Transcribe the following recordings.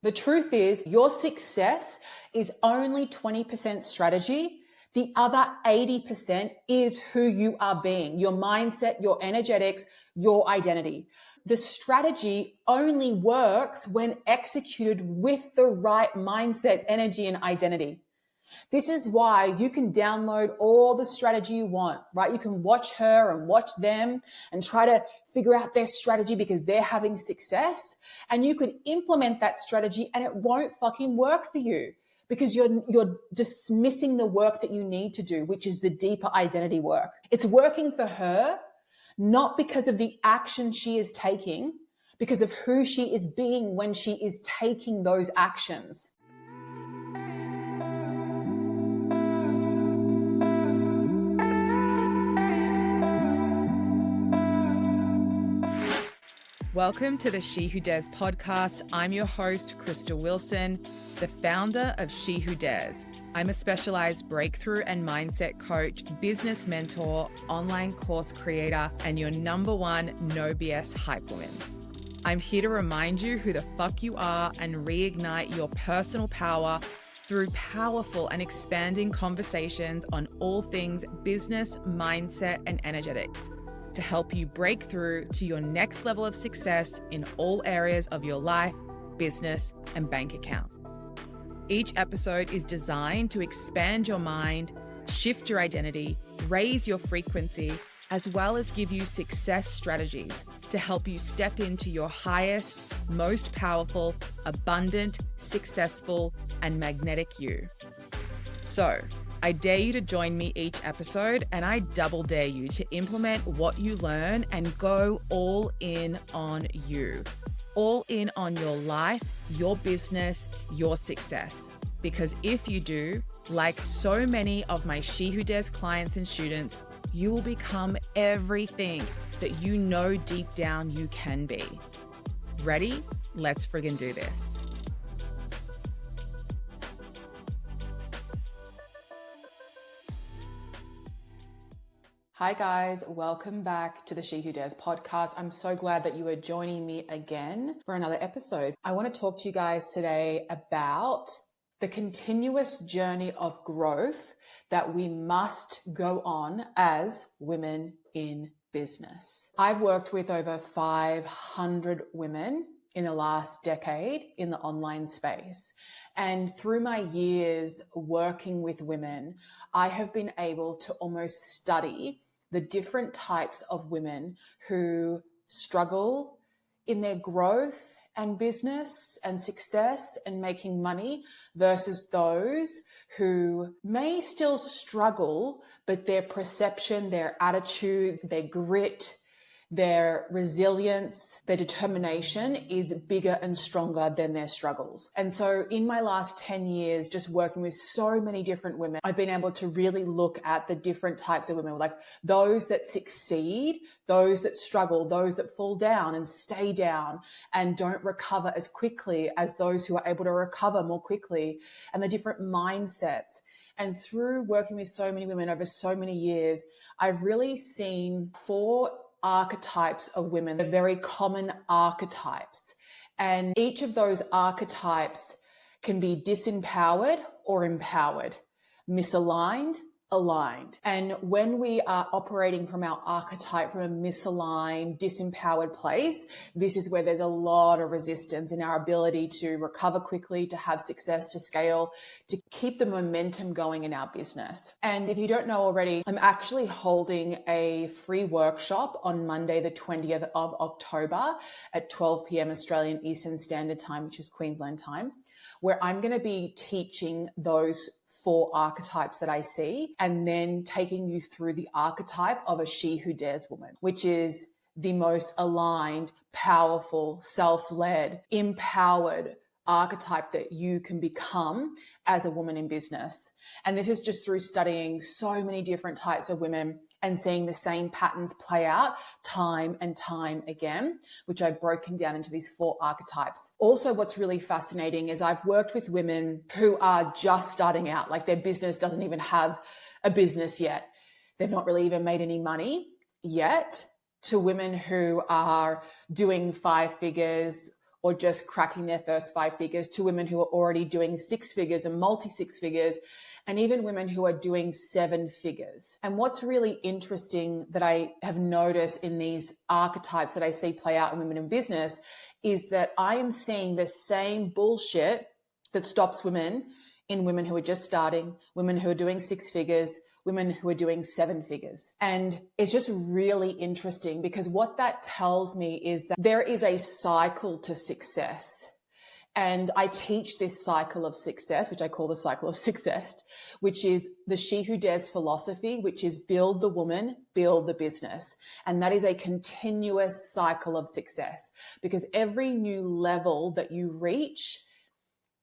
The truth is, your success is only 20% strategy. The other 80% is who you are being, your mindset, your energetics, your identity. The strategy only works when executed with the right mindset, energy, and identity. This is why you can download all the strategy you want, right? You can watch her and watch them and try to figure out their strategy because they're having success. And you could implement that strategy and it won't fucking work for you because you're dismissing the work that you need to do, which is the deeper identity work. It's working for her, not because of the action she is taking, because of who she is being when she is taking those actions. Welcome to the She Who Dares podcast. I'm your host, Krystal Wilson, the founder of She Who Dares. I'm a specialized breakthrough and mindset coach, business mentor, online course creator, and your number one no BS hype woman. I'm here to remind you who the fuck you are and reignite your personal power through powerful and expanding conversations on all things business, mindset, and energetics, to help you break through to your next level of success in all areas of your life, business, and bank account. Each episode is designed to expand your mind, shift your identity, raise your frequency, as well as give you success strategies to help you step into your highest, most powerful, abundant, successful, and magnetic you. So, I dare you to join me each episode, and I double dare you to implement what you learn and go all in on you. All in on your life, your business, your success. Because if you do, like so many of my She Who Dares clients and students, you will become everything that you know deep down you can be. Ready? Let's friggin' do this. Hi guys, welcome back to the She Who Dares podcast. I'm so glad that you are joining me again for another episode. I want to talk to you guys today about the continuous journey of growth that we must go on as women in business. I've worked with over 500 women in the last decade in the online space. And through my years working with women, I have been able to almost study the different types of women who struggle in their growth and business and success and making money versus those who may still struggle, but their perception, their attitude, their grit, their resilience, their determination is bigger and stronger than their struggles. And so in my last 10 years, just working with so many different women, I've been able to really look at the different types of women, like those that succeed, those that struggle, those that fall down and stay down and don't recover as quickly as those who are able to recover more quickly, and the different mindsets. And through working with so many women over so many years, I've really seen 4 archetypes of women, the very common archetypes. And each of those archetypes can be disempowered or empowered, misaligned, aligned. And when we are operating from our archetype from a misaligned, disempowered place, this is where there's a lot of resistance in our ability to recover quickly, to have success, to scale, to keep the momentum going in our business. And if you don't know already, I'm actually holding a free workshop on Monday, the 20th of October at 12 p.m. Australian Eastern Standard Time, which is Queensland time, where I'm going to be teaching those 4 archetypes that I see, and then taking you through the archetype of a She Who Dares woman, which is the most aligned, powerful, self-led, empowered archetype that you can become as a woman in business. And this is just through studying so many different types of women and seeing the same patterns play out time and time again, which I've broken down into these 4 archetypes. Also, what's really fascinating is I've worked with women who are just starting out, like their business doesn't even have a business yet. They've not really even made any money yet, to women who are doing 5 figures or just cracking their first 5 figures, to women who are already doing 6 figures and multi-6 figures, and even women who are doing 7 figures. And what's really interesting that I have noticed in these archetypes that I see play out in women in business is that I am seeing the same bullshit that stops women in women who are just starting, women who are doing 6 figures, women who are doing 7 figures. And it's just really interesting because what that tells me is that there is a cycle to success. And I teach this cycle of success, which I call the cycle of success, which is the She Who Dares philosophy, which is build the woman, build the business. And that is a continuous cycle of success because every new level that you reach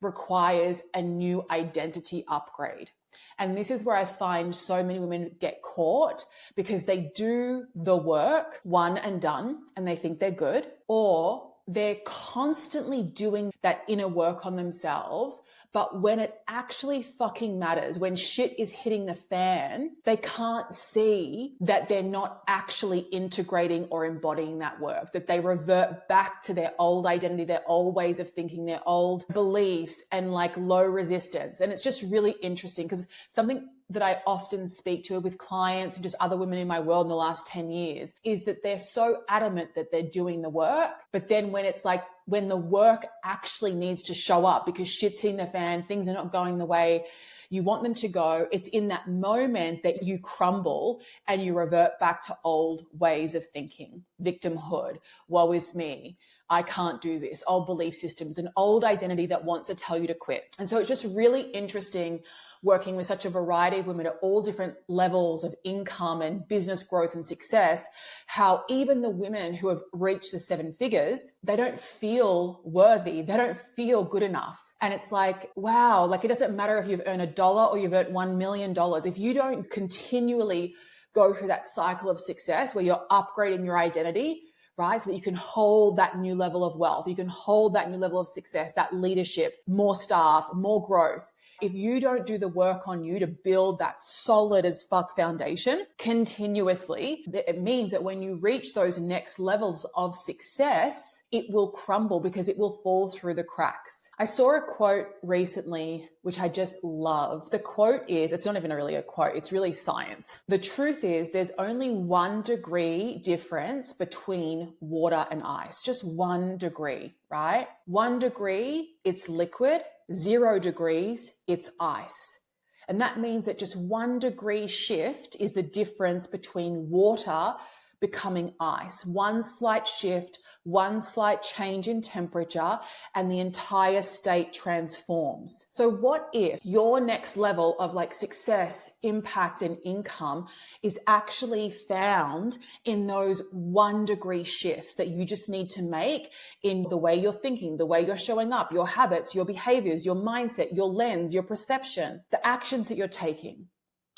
requires a new identity upgrade. And this is where I find so many women get caught because they do the work, one and done, and they think they're good, or they're constantly doing that inner work on themselves. But when it actually fucking matters, when shit is hitting the fan, they can't see that they're not actually integrating or embodying that work, that they revert back to their old identity, their old ways of thinking, their old beliefs and like low resistance. And it's just really interesting because something that I often speak to with clients and just other women in my world in the last 10 years is that they're so adamant that they're doing the work. But then when it's like, when the work actually needs to show up because shit's hitting the fan, things are not going the way you want them to go, it's in that moment that you crumble and you revert back to old ways of thinking, victimhood, woe is me, I can't do this, old belief systems, an old identity that wants to tell you to quit. And so it's just really interesting working with such a variety of women at all different levels of income and business growth and success, how even the women who have reached the 7 figures, they don't feel worthy. They don't feel good enough. And it's like, wow, like it doesn't matter if you've earned $1 or you've earned $1 million. If you don't continually go through that cycle of success where you're upgrading your identity, right? So that you can hold that new level of wealth, you can hold that new level of success, that leadership, more staff, more growth. If you don't do the work on you to build that solid as fuck foundation continuously, it means that when you reach those next levels of success, it will crumble because it will fall through the cracks. I saw a quote recently, which I just loved. The quote is, it's not even really a quote, it's really science. The truth is there's only 1 degree difference between water and ice, just 1 degree, right? 1 degree, it's liquid. 0 degrees, it's ice. And that means that just 1 degree shift is the difference between water becoming ice. 1 slight shift, 1 slight change in temperature, and the entire state transforms. So what if your next level of like success, impact, and income is actually found in those 1 degree shifts that you just need to make in the way you're thinking, the way you're showing up, your habits, your behaviors, your mindset, your lens, your perception, the actions that you're taking?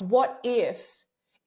What if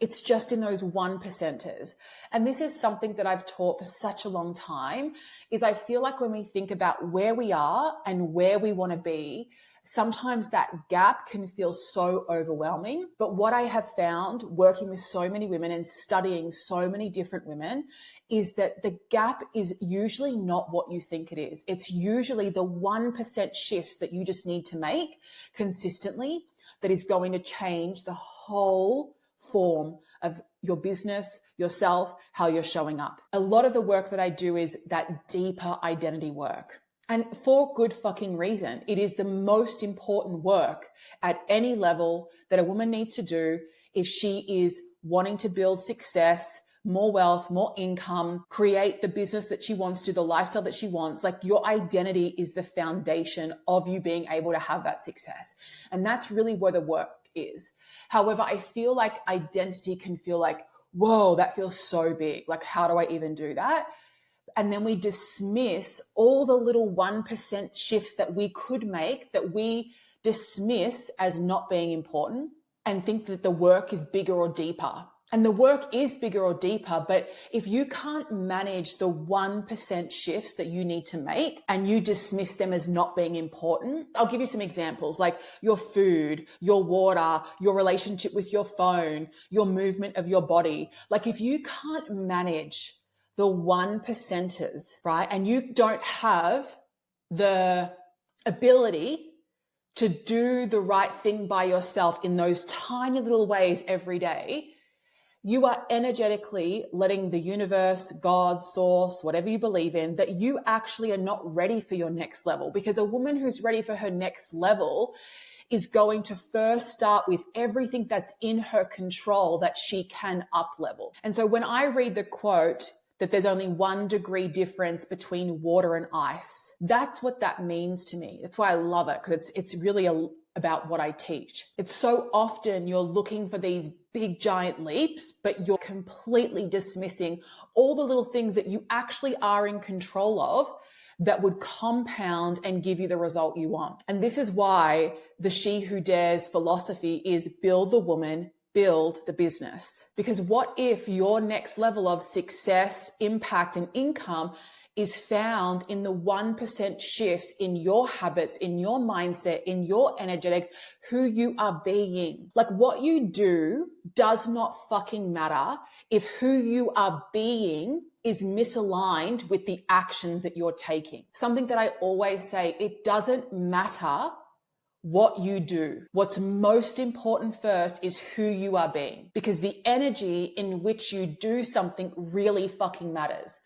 it's just in those 1%ers? And this is something that I've taught for such a long time, is I feel like when we think about where we are and where we want to be, sometimes that gap can feel so overwhelming. But what I have found working with so many women and studying so many different women is that the gap is usually not what you think it is. It's usually the 1% shifts that you just need to make consistently that is going to change the whole form of your business, yourself, how you're showing up. A lot of the work that I do is that deeper identity work. And for good fucking reason. It is the most important work at any level that a woman needs to do if she is wanting to build success, more wealth, more income, create the business that she wants to, the lifestyle that she wants. Like your identity is the foundation of you being able to have that success. And that's really where the work is. However, I feel like identity can feel like, whoa, that feels so big. Like, how do I even do that? And then we dismiss all the little 1% shifts that we could make, that we dismiss as not being important, and think that the work is bigger or deeper. And the work is bigger or deeper, but if you can't manage the 1% shifts that you need to make and you dismiss them as not being important, I'll give you some examples, like your food, your water, your relationship with your phone, your movement of your body. Like if you can't manage the 1%ers, right? And you don't have the ability to do the right thing by yourself in those tiny little ways every day, you are energetically letting the universe, God, source, whatever you believe in, that you actually are not ready for your next level. Because a woman who's ready for her next level is going to first start with everything that's in her control that she can up level. And so when I read the quote that there's only 1 degree difference between water and ice, that's what that means to me. That's why I love it, because it's really about what I teach. It's so often you're looking for these big giant leaps, but you're completely dismissing all the little things that you actually are in control of that would compound and give you the result you want. And this is why the She Who Dares philosophy is build the woman, build the business. Because what if your next level of success, impact, and income is found in the 1% shifts in your habits, in your mindset, in your energetics, who you are being. Like, what you do does not fucking matter if who you are being is misaligned with the actions that you're taking. Something that I always say, it doesn't matter what you do. What's most important first is who you are being, because the energy in which you do something really fucking matters.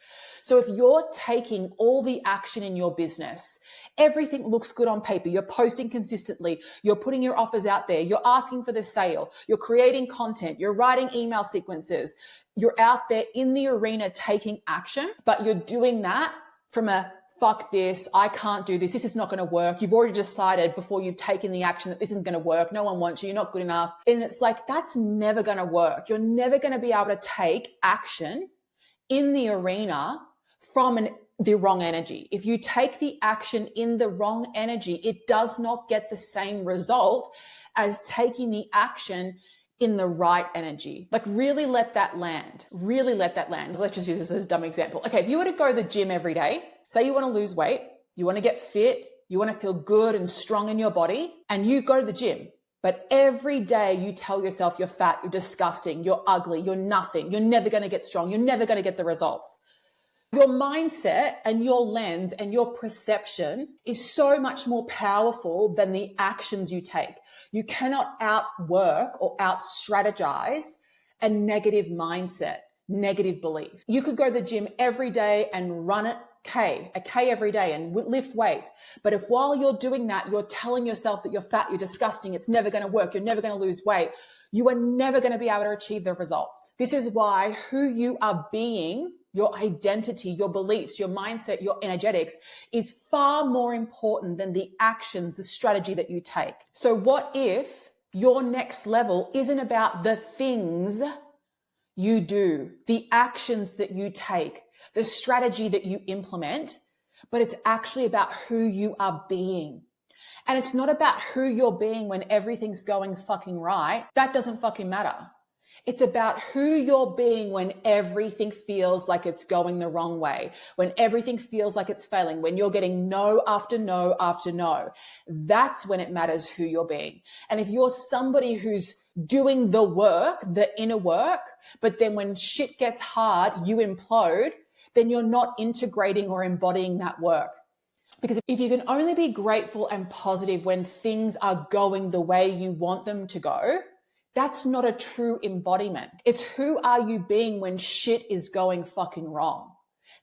So if you're taking all the action in your business, everything looks good on paper, you're posting consistently, you're putting your offers out there, you're asking for the sale, you're creating content, you're writing email sequences, you're out there in the arena taking action, but you're doing that from a fuck this, I can't do this is not going to work. You've already decided before you've taken the action that this isn't going to work. No one wants you. You're not good enough. And it's like, that's never going to work. You're never going to be able to take action in the arena from the wrong energy. If you take the action in the wrong energy, it does not get the same result as taking the action in the right energy. Like, really let that land. Really let that land. Let's just use this as a dumb example. Okay, if you were to go to the gym every day, say you want to lose weight, you want to get fit, you want to feel good and strong in your body, and you go to the gym, but every day you tell yourself you're fat, you're disgusting, you're ugly, you're nothing, you're never going to get strong, you're never going to get the results. Your mindset and your lens and your perception is so much more powerful than the actions you take. You cannot outwork or out-strategize a negative mindset, negative beliefs. You could go to the gym every day and run a K every day and lift weights. But if while you're doing that, you're telling yourself that you're fat, you're disgusting, it's never going to work, you're never going to lose weight, you are never going to be able to achieve the results. This is why who you are being, your identity, your beliefs, your mindset, your energetics is far more important than the actions, the strategy that you take. So what if your next level isn't about the things you do, the actions that you take, the strategy that you implement, but it's actually about who you are being. And it's not about who you're being when everything's going fucking right. That doesn't fucking matter. It's about who you're being when everything feels like it's going the wrong way, when everything feels like it's failing, when you're getting no after no after no. That's when it matters who you're being. And if you're somebody who's doing the work, the inner work, but then when shit gets hard, you implode, then you're not integrating or embodying that work. Because if you can only be grateful and positive when things are going the way you want them to go, that's not a true embodiment. It's who are you being when shit is going fucking wrong.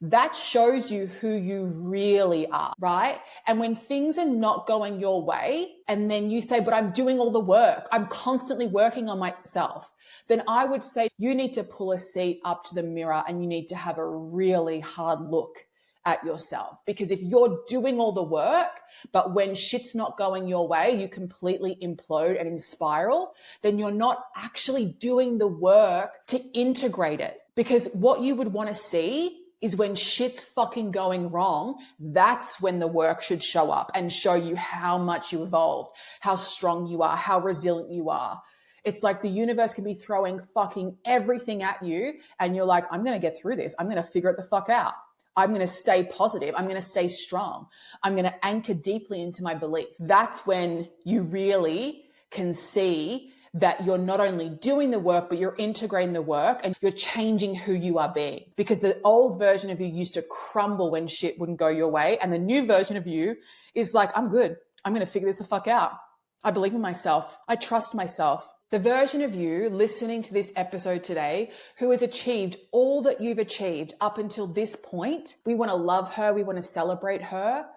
That shows you who you really are, right? And when things are not going your way, and then you say, but I'm doing all the work, I'm constantly working on myself, then I would say you need to pull a seat up to the mirror and you need to have a really hard look at yourself. Because if you're doing all the work, but when shit's not going your way, you completely implode and spiral, then you're not actually doing the work to integrate it. Because what you would want to see is when shit's fucking going wrong, that's when the work should show up and show you how much you evolved, how strong you are, how resilient you are. It's like the universe can be throwing fucking everything at you and you're like, I'm going to get through this. I'm going to figure it the fuck out. I'm going to stay positive. I'm going to stay strong. I'm going to anchor deeply into my belief. That's when you really can see that you're not only doing the work, but you're integrating the work and you're changing who you are being. Because the old version of you used to crumble when shit wouldn't go your way. And the new version of you is like, I'm good. I'm going to figure this the fuck out. I believe in myself. I trust myself. The version of you listening to this episode today who has achieved all that you've achieved up until this point, we want to love her, we want to celebrate her,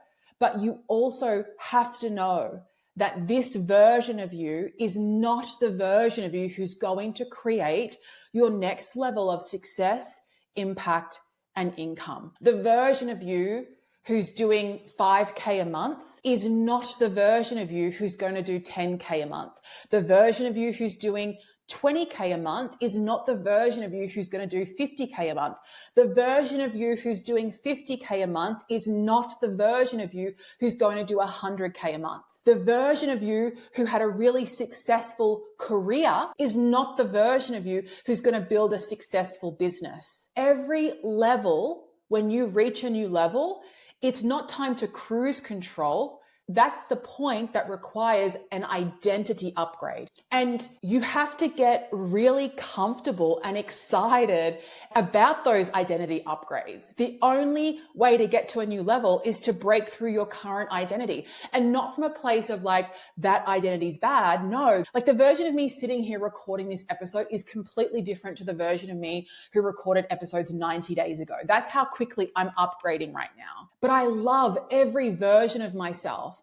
but you also have to know that this version of you is not the version of you who's going to create your next level of success, impact, and income. The version of you who's doing 5K a month is not the version of you who's going to do 10K a month. The version of you who's doing 20K a month is not the version of you who's going to do 50K a month. The version of you who's doing 50K a month is not the version of you who's going to do 100K a month. The version of you who had a really successful career is not the version of you who's going to build a successful business. Every level, when you reach a new level, it's not time to cruise control. That's the point that requires an identity upgrade. And you have to get really comfortable and excited about those identity upgrades. The only way to get to a new level is to break through your current identity, and not from a place of like, that identity's bad. No, like the version of me sitting here recording this episode is completely different to the version of me who recorded episodes 90 days ago. That's how quickly I'm upgrading right now. But I love every version of myself,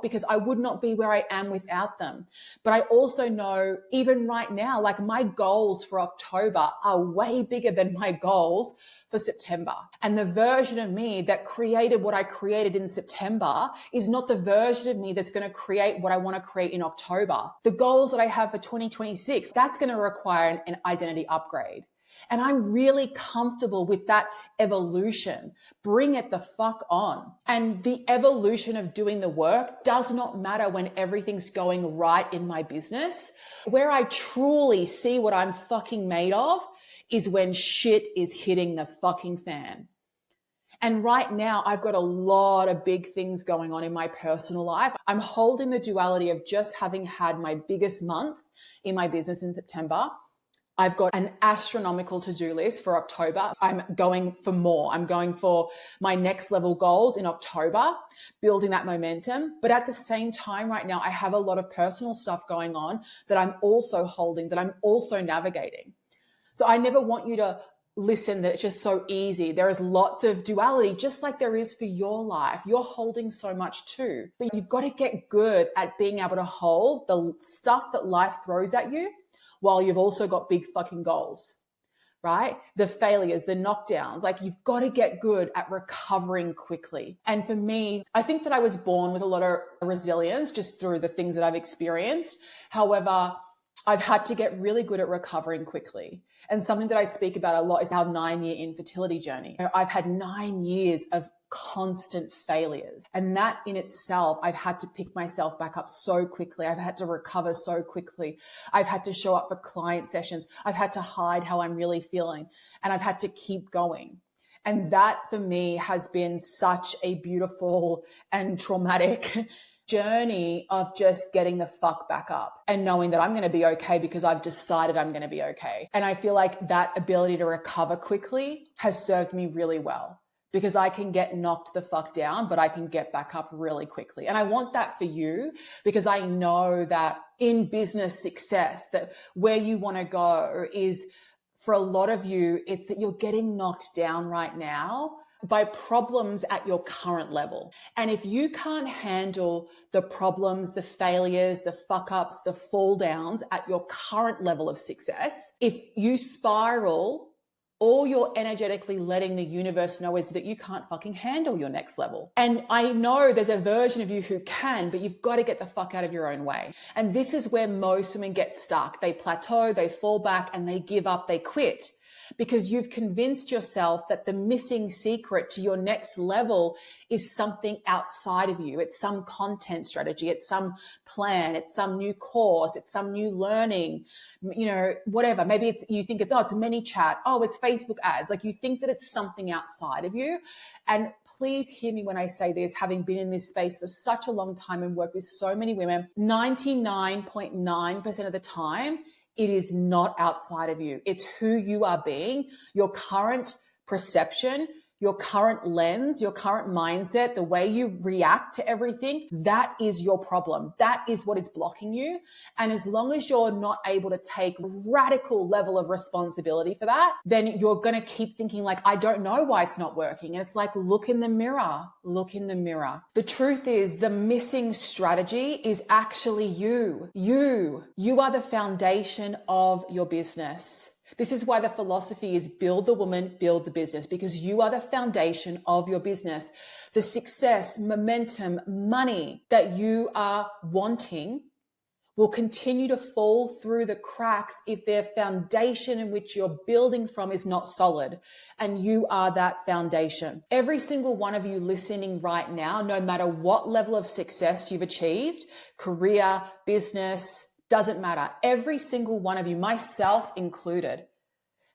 because I would not be where I am without them. But I also know even right now, like my goals for October are way bigger than my goals for September. And the version of me that created what I created in September is not the version of me that's going to create what I want to create in October. The goals that I have for 2026, that's going to require an identity upgrade. And I'm really comfortable with that evolution. Bring it the fuck on. And the evolution of doing the work does not matter when everything's going right in my business. Where I truly see what I'm fucking made of is when shit is hitting the fucking fan. And right now, I've got a lot of big things going on in my personal life. I'm holding the duality of just having had my biggest month in my business in September. I've got an astronomical to-do list for October. I'm going for more. I'm going for my next level goals in October, building that momentum. But at the same time right now, I have a lot of personal stuff going on that I'm also holding, that I'm also navigating. So I never want you to listen that it's just so easy. There is lots of duality, just like there is for your life. You're holding so much too. But you've got to get good at being able to hold the stuff that life throws at you while you've also got big fucking goals, right? The failures, the knockdowns, like you've got to get good at recovering quickly. And for me, I think that I was born with a lot of resilience just through the things that I've experienced. However, I've had to get really good at recovering quickly. And something that I speak about a lot is our 9-year infertility journey. I've had 9 years of constant failures. And that in itself, I've had to pick myself back up so quickly. I've had to recover so quickly. I've had to show up for client sessions. I've had to hide how I'm really feeling. And I've had to keep going. And that for me has been such a beautiful and traumatic journey of just getting the fuck back up and knowing that I'm going to be okay because I've decided I'm going to be okay. And I feel like that ability to recover quickly has served me really well because I can get knocked the fuck down, but I can get back up really quickly. And I want that for you because I know that in business success, that where you want to go is for a lot of you, it's that you're getting knocked down right now by problems at your current level. And if you can't handle the problems, the failures, the fuck ups, the fall downs at your current level of success, if you spiral, all you're energetically letting the universe know is that you can't fucking handle your next level. And I know there's a version of you who can, but you've got to get the fuck out of your own way. And this is where most women get stuck. They plateau, they fall back, and they give up, they quit. because you've convinced yourself that the missing secret to your next level is something outside of you. It's some content strategy, it's some plan, it's some new course, it's some new learning, whatever. Maybe you think it's ManyChat, it's Facebook ads. Like, you think that it's something outside of you. And please hear me when I say this, having been in this space for such a long time and worked with so many women, 99.9% of the time, it is not outside of you. It's who you are being, your current perception, your current lens, your current mindset, the way you react to everything. That is your problem. That is what is blocking you. And as long as you're not able to take radical level of responsibility for that, then you're going to keep thinking like, I don't know why it's not working. And it's like, look in the mirror, look in the mirror. The truth is, the missing strategy is actually you. You are the foundation of your business. This is why the philosophy is build the woman, build the business, because you are the foundation of your business. The success, momentum, money that you are wanting will continue to fall through the cracks if their foundation in which you're building from is not solid, and you are that foundation. Every single one of you listening right now, no matter what level of success you've achieved, career, business, doesn't matter. Every single one of you, myself included,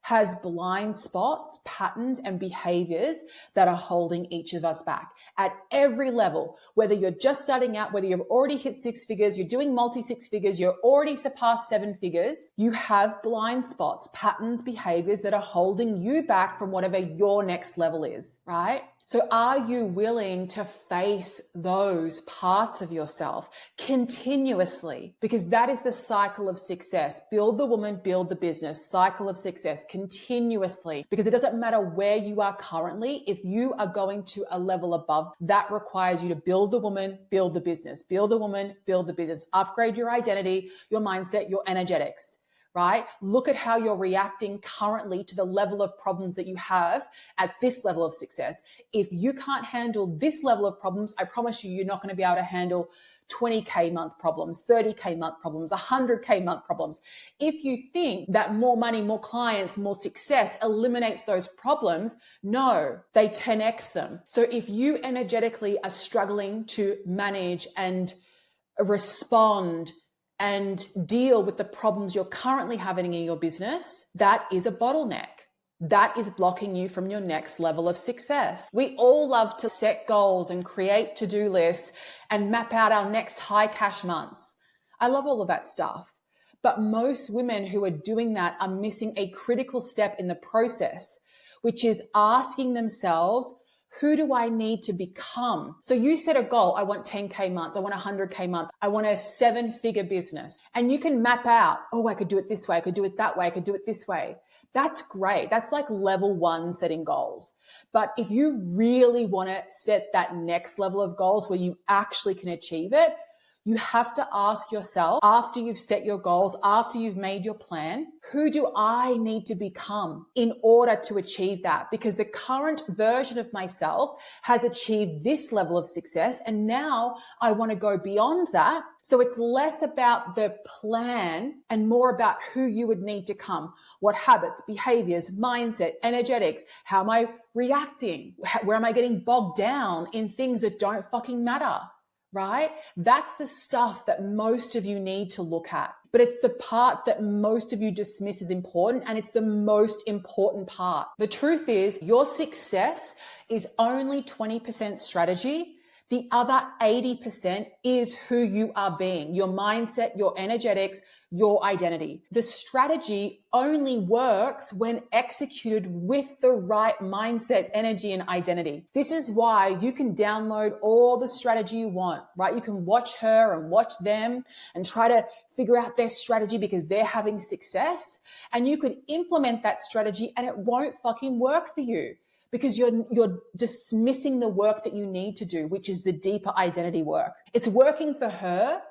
has blind spots, patterns, and behaviors that are holding each of us back at every level. Whether you're just starting out, whether you've already hit 6 figures, you're doing multi-6 figures, you're already surpassed 7 figures, you have blind spots, patterns, behaviors that are holding you back from whatever your next level is, right? So are you willing to face those parts of yourself continuously? Because that is the cycle of success. Build the woman, build the business, cycle of success continuously. Because it doesn't matter where you are currently. If you are going to a level above, that requires you to build the woman, build the business, build the woman, build the business, upgrade your identity, your mindset, your energetics. Right? Look at how you're reacting currently to the level of problems that you have at this level of success. If you can't handle this level of problems, I promise you, you're not going to be able to handle 20K month problems, 30K month problems, 100K month problems. If you think that more money, more clients, more success eliminates those problems, no, they 10x them. So if you energetically are struggling to manage and respond and deal with the problems you're currently having in your business, that is a bottleneck. That is blocking you from your next level of success. We all love to set goals and create to-do lists and map out our next high cash months. I love all of that stuff. But most women who are doing that are missing a critical step in the process, which is asking themselves, who do I need to become? So you set a goal. I want 10K months. I want 100K month. I want a 7-figure business. And you can map out, I could do it this way. I could do it that way. I could do it this way. That's great. That's like level 1 setting goals. But if you really want to set that next level of goals where you actually can achieve it, you have to ask yourself, after you've set your goals, after you've made your plan, who do I need to become in order to achieve that? Because the current version of myself has achieved this level of success, and now I want to go beyond that. So it's less about the plan and more about who you would need to come. What habits, behaviors, mindset, energetics, how am I reacting? Where am I getting bogged down in things that don't fucking matter? Right? That's the stuff that most of you need to look at. But it's the part that most of you dismiss as important, and it's the most important part. The truth is, your success is only 20% strategy. The other 80% is who you are being, your mindset, your energetics, your identity. The strategy only works when executed with the right mindset, energy, and identity. This is why you can download all the strategy you want, right? You can watch her and watch them and try to figure out their strategy because they're having success. And you could implement that strategy and it won't fucking work for you, because you're dismissing the work that you need to do, which is the deeper identity work. It's working for her,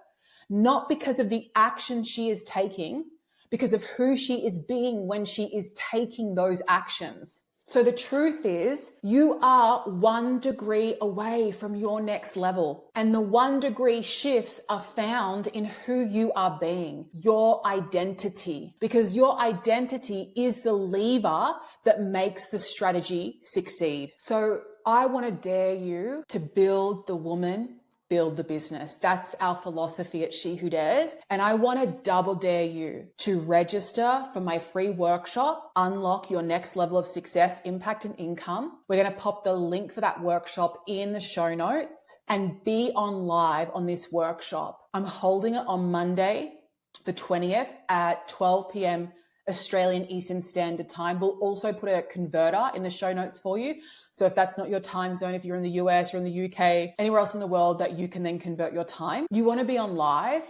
not because of the action she is taking, because of who she is being when she is taking those actions. So the truth is, you are 1 degree away from your next level. And the 1 degree shifts are found in who you are being, your identity. Because your identity is the lever that makes the strategy succeed. So I want to dare you to build the woman, build the business. That's our philosophy at She Who Dares. And I want to double dare you to register for my free workshop, Unlock Your Next Level of Success, Impact and Income. We're going to pop the link for that workshop in the show notes and be on live on this workshop. I'm holding it on Monday, the 20th at 12 p.m. Australian Eastern Standard Time. We'll also put a converter in the show notes for you. So if that's not your time zone, if you're in the US or in the UK, anywhere else in the world that you can then convert your time, you want to be on live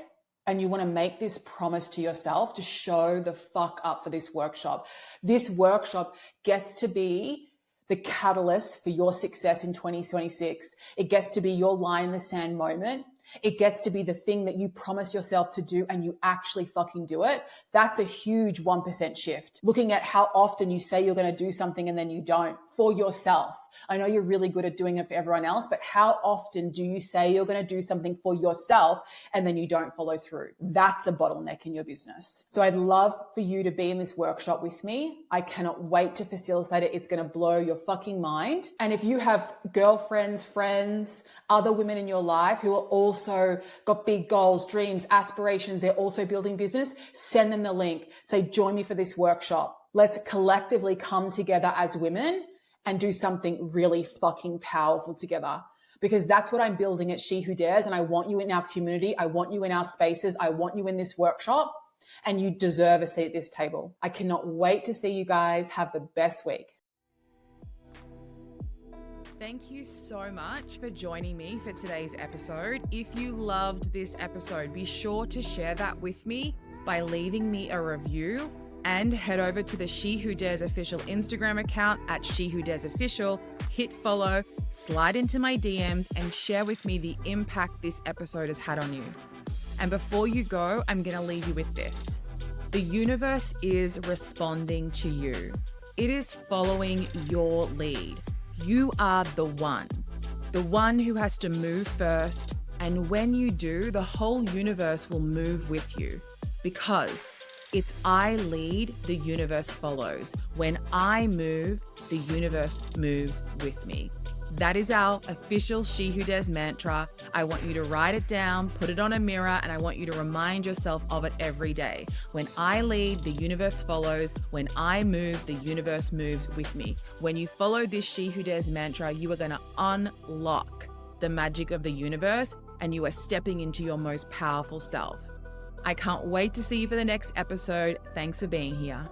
and you want to make this promise to yourself to show the fuck up for this workshop. This workshop gets to be the catalyst for your success in 2026. It gets to be your line in the sand moment. It gets to be the thing that you promise yourself to do and you actually fucking do it. That's a huge 1% shift. Looking at how often you say you're going to do something and then you don't for yourself. I know you're really good at doing it for everyone else, but how often do you say you're going to do something for yourself and then you don't follow through? That's a bottleneck in your business. So I'd love for you to be in this workshop with me. I cannot wait to facilitate it. It's going to blow your fucking mind. And if you have girlfriends, friends, other women in your life who are also got big goals, dreams, aspirations, they're also building business, send them the link. Say, join me for this workshop. Let's collectively come together as women and do something really fucking powerful together. Because that's what I'm building at She Who Dares. And I want you in our community. I want you in our spaces. I want you in this workshop. And you deserve a seat at this table. I cannot wait to see you guys. Have the best week. Thank you so much for joining me for today's episode. If you loved this episode, be sure to share that with me by leaving me a review, and head over to the She Who Dares official Instagram account at She Who Dares Official, hit follow, slide into my DMs, and share with me the impact this episode has had on you. And before you go, I'm going to leave you with this. The universe is responding to you. It is following your lead. You are the one who has to move first. And when you do, the whole universe will move with you, because it's I lead, the universe follows. When I move, the universe moves with me. That is our official She Who Dares mantra. I want you to write it down, put it on a mirror, and I want you to remind yourself of it every day. When I lead, the universe follows. When I move, the universe moves with me. When you follow this She Who Dares mantra, you are going to unlock the magic of the universe, and you are stepping into your most powerful self. I can't wait to see you for the next episode. Thanks for being here.